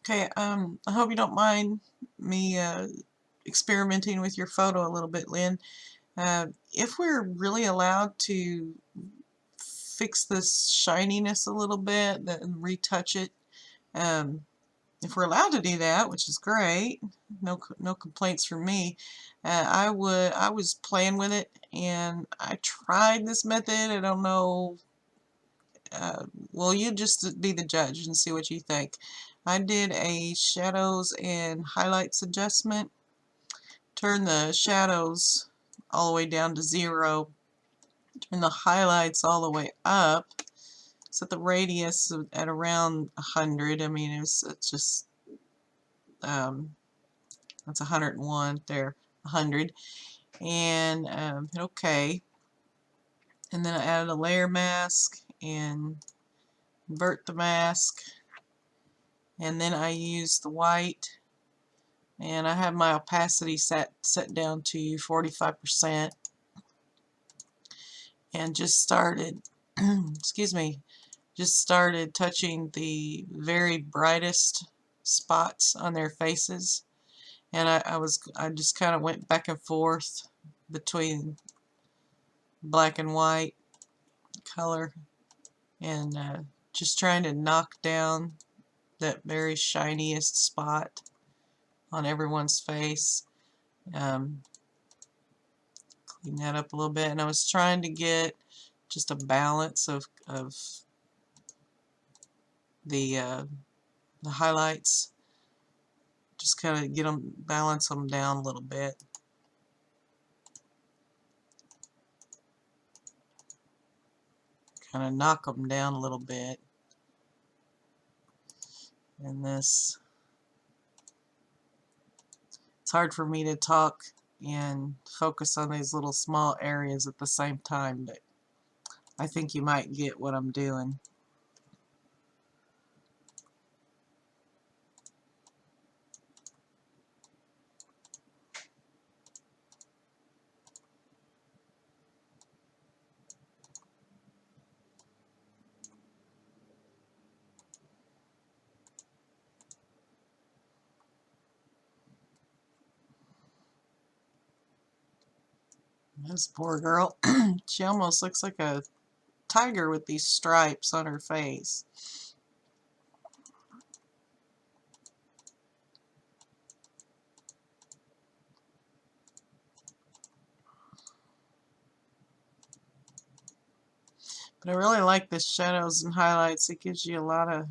Okay, I hope you don't mind me experimenting with your photo a little bit, Lynn. If we're really allowed to fix this shininess a little bit and retouch it, um, if we're allowed to do that, which is great, no complaints from me. I was playing with it and I tried this method. I don't know. Well, you just be the judge and see what you think. I did a shadows and highlights adjustment. Turn the shadows all the way down to 0. Turn the highlights all the way up. Set the radius at around 100. I mean, it's just that's 101 there, 100, and hit OK. And then I added a layer mask and invert the mask, and then I use the white, and I have my opacity set down to 45%, and just started excuse me, just started touching the very brightest spots on their faces, and I just kind of went back and forth between black and white color, and just trying to knock down that very shiniest spot on everyone's face. Clean that up a little bit, and I was trying to get just a balance of the highlights. Just kind of balance them down a little bit. Kind of knock them down a little bit. And this, it's hard for me to talk and focus on these little small areas at the same time, but I think you might get what I'm doing. This poor girl, she almost looks like a tiger with these stripes on her face. But I really like the shadows and highlights. It gives you a lot of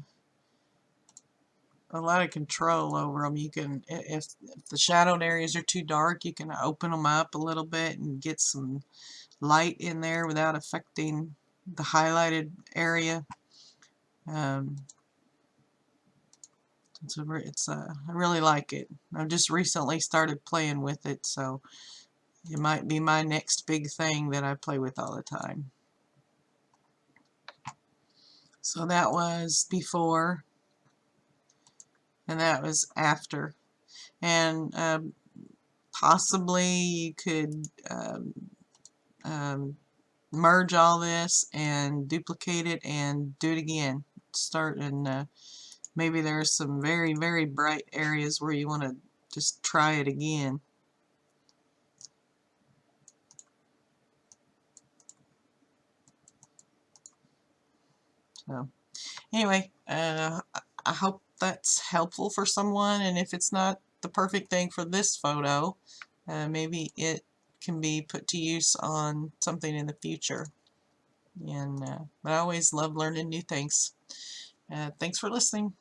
control over them. You can, if the shadowed areas are too dark, you can open them up a little bit and get some light in there without affecting the highlighted area. I really like it. I've just recently started playing with it, so it might be my next big thing that I play with all the time. So that was before, and that was after. And possibly you could merge all this and duplicate it and do it again. Start and maybe there's some very, very bright areas where you want to just try it again. So anyway, I hope that's helpful for someone, and if it's not the perfect thing for this photo, maybe it can be put to use on something in the future. And but I always love learning new things. Thanks for listening.